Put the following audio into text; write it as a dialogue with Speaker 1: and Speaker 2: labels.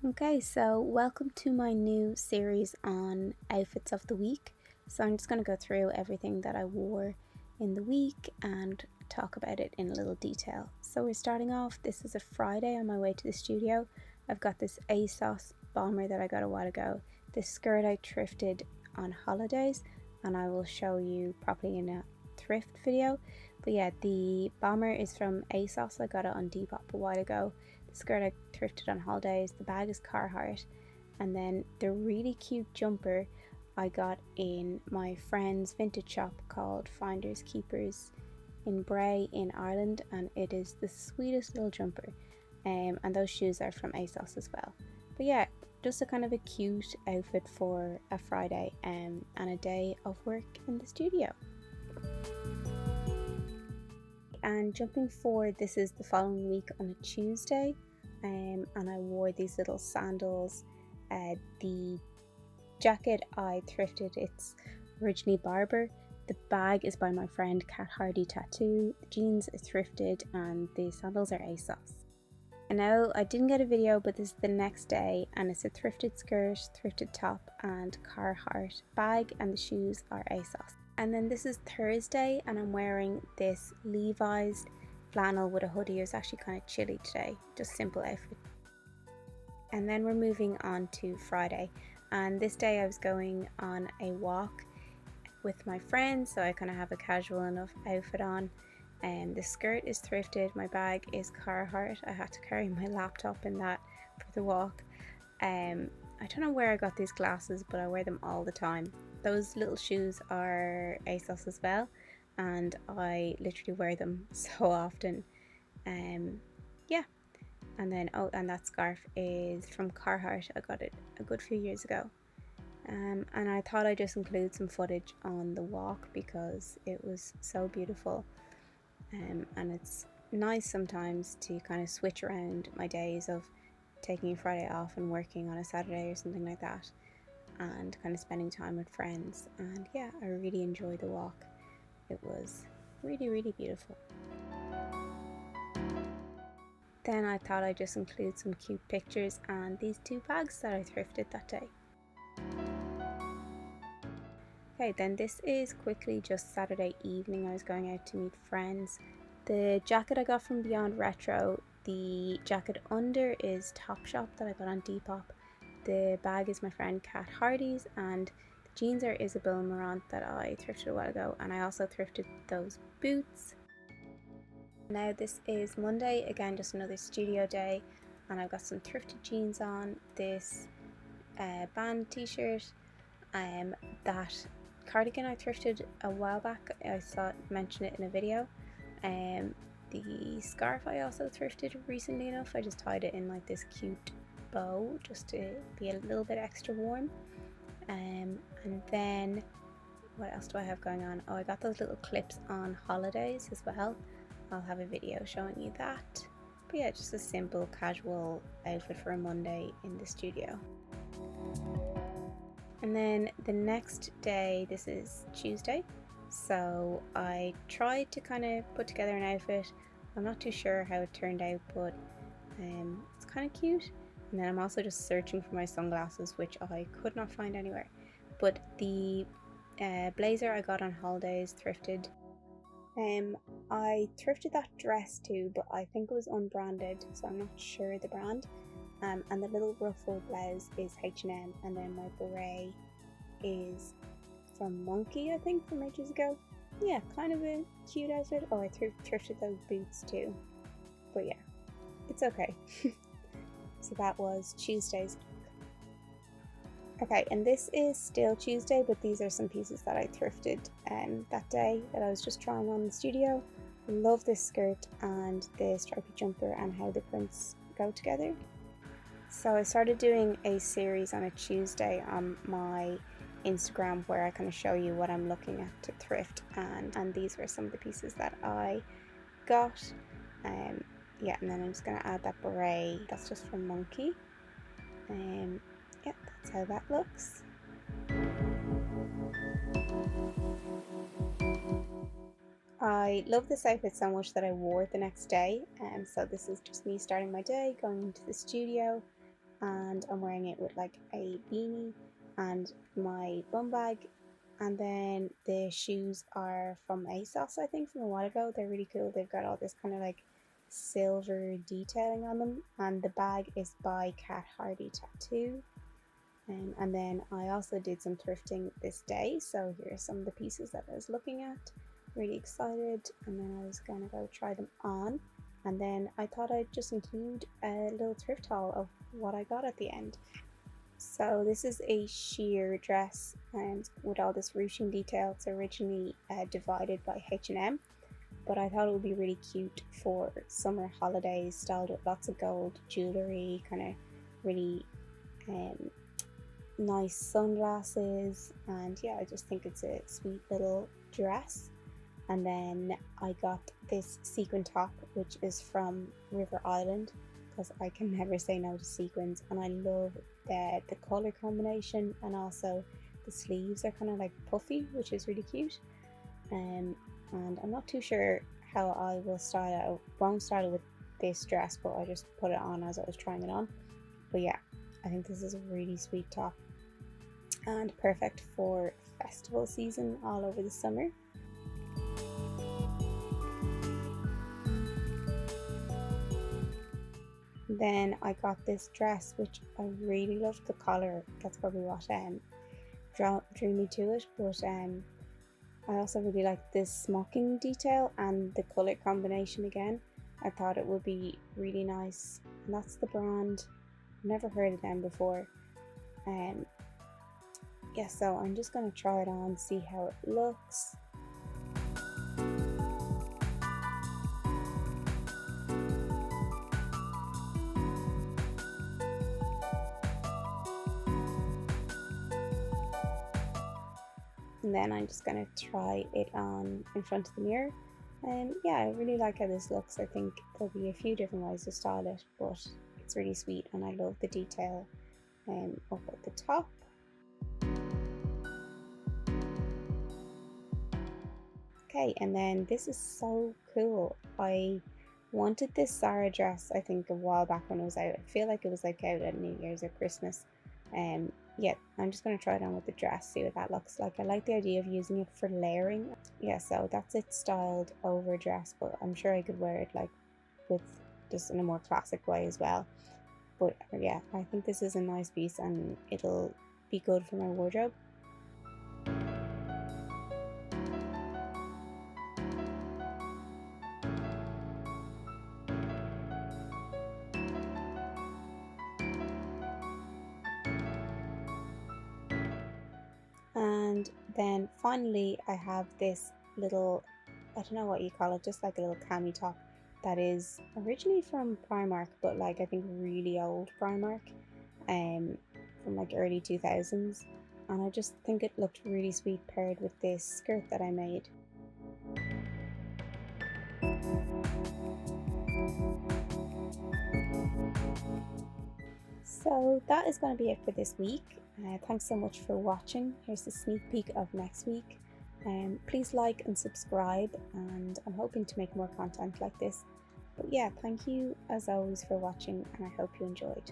Speaker 1: Okay, so welcome to my new series on outfits of the week. So I'm just going to go through everything that I wore in the week and talk about it in a little detail. So we're starting off, this is a Friday on my way to the studio. I've got this ASOS bomber that I got a while ago. This skirt I thrifted on holidays, and I will show you properly in a thrift video. But yeah, the bomber is from ASOS. I got it on Depop a while ago. The skirt I thrifted on holidays. The bag is Carhartt, and then the really cute jumper I got in my friend's vintage shop called Finders Keepers in Bray in Ireland, and it is the sweetest little jumper. And those shoes are from ASOS as well. But yeah, just a kind of a cute outfit for a Friday and a day of work in the studio. And jumping forward, this is the following week on a Tuesday, and I wore these little sandals. The jacket I thrifted, it's originally Barbour. The bag is by my friend Kat Hardy Tattoo. The jeans are thrifted, and the sandals are ASOS. And now I didn't get a video, but this is the next day, and it's a thrifted skirt, thrifted top, and Carhartt bag, and the shoes are ASOS. And then this is Thursday, and I'm wearing this Levi's flannel with a hoodie. It was actually kind of chilly today, just simple outfit. And then we're moving on to Friday, and this day I was going on a walk with my friends, so I kind of have a casual enough outfit on. And the skirt is thrifted, my bag is Carhartt. I had to carry my laptop in that for the walk. I don't know where I got these glasses, but I wear them all the time. Those little shoes are ASOS as well, and I literally wear them so often. Yeah, and then and that scarf is from Carhartt. I got it a good few years ago. And I thought I'd just include some footage on the walk because it was so beautiful. And it's nice sometimes to kind of switch around my days of taking a Friday off and working on a Saturday or something like that, and kind of spending time with friends. And yeah, I really enjoyed the walk. It was really, really beautiful. Then I thought I'd just include some cute pictures and these two bags that I thrifted that day. Okay, then this is quickly just Saturday evening. I was going out to meet friends. The jacket I got from Beyond Retro, the jacket under is Topshop that I got on Depop. The bag is my friend Kat Hardy's, and the jeans are Isabel Marant that I thrifted a while ago, and I also thrifted those boots. Now this is Monday, again just another studio day, and I've got some thrifted jeans on, this band t-shirt, that cardigan I thrifted a while back. I saw it mention it in a video. The scarf I also thrifted recently enough. I just tied it in like this cute bow just to be a little bit extra warm. And then what else do I have going on? Oh, I got those little clips on holidays as well. I'll have a video showing you that. But yeah, just a simple casual outfit for a Monday in the studio. And then the next day, this is Tuesday, so I tried to kind of put together an outfit. I'm not too sure how it turned out, but it's kind of cute. And then I'm also just searching for my sunglasses, which I could not find anywhere. But the blazer I got on holidays thrifted. I thrifted that dress too, but I think it was unbranded, so I'm not sure the brand. And the little ruffle blouse is H&M, and then my beret is from Monkey, I think, from ages ago. Yeah, kind of a cute outfit. Oh, I thrifted those boots too, but yeah, it's okay. So that was Tuesday's look. Okay, and this is still Tuesday, but these are some pieces that I thrifted that day that I was just trying on in the studio. Love this skirt and the stripy jumper and how the prints go together. So I started doing a series on a Tuesday on my Instagram where I kind of show you what I'm looking at to thrift, and these were some of the pieces that I got. Yeah, and then I'm just going to add that beret. That's just from Monkey. Yeah, that's how that looks. I love this outfit so much that I wore it the next day, so this is just me starting my day, going into the studio, and I'm wearing it with like a beanie and my bum bag. And then the shoes are from ASOS, I think, from a while ago. They're really cool. They've got all this kind of like silver detailing on them, and the bag is by Cat Hardy Tattoo. And then I also did some thrifting this day, so here are some of the pieces that I was looking at. Really excited, and then I was gonna go try them on, and then I thought I'd just include a little thrift haul of what I got at the end. So this is a sheer dress, and with all this ruching detail. It's originally divided by H&M, but I thought it would be really cute for summer holidays, styled with lots of gold jewellery, kind of really nice sunglasses, and yeah, I just think it's a sweet little dress. And then I got this sequin top, which is from River Island, because I can never say no to sequins, and I love the color combination, and also the sleeves are kind of like puffy, which is really cute. And I'm not too sure how I will style it. I won't style it with this dress, but I just put it on as I was trying it on. But yeah, I think this is a really sweet top and perfect for festival season all over the summer. Then I got this dress, which I really loved the collar. That's probably what drew me to it. But I also really like this smocking detail and the color combination again. I thought it would be really nice. And that's the brand. Never heard of them before. Yeah, so I'm just gonna try it on, see how it looks. And then I'm just gonna try it on in front of the mirror. And yeah, I really like how this looks. I think there'll be a few different ways to style it, but it's really sweet, and I love the detail up at the top. Okay, and then this is so cool. I wanted this Zara dress, I think, a while back when it was out. I feel like it was like out at New Year's or Christmas. Yeah, I'm just going to try it on with the dress, see what that looks like. I like the idea of using it for layering. Yeah, so that's it styled over dress, but I'm sure I could wear it like with just in a more classic way as well. But yeah, I think this is a nice piece and it'll be good for my wardrobe. And then finally I have this little, I don't know what you call it, just like a little cami top that is originally from Primark, but like I think really old Primark, from like early 2000s, and I just think it looked really sweet paired with this skirt that I made. So that is going to be it for this week. Thanks so much for watching. Here's a sneak peek of next week. Please like and subscribe, and I'm hoping to make more content like this. But yeah, thank you as always for watching, and I hope you enjoyed.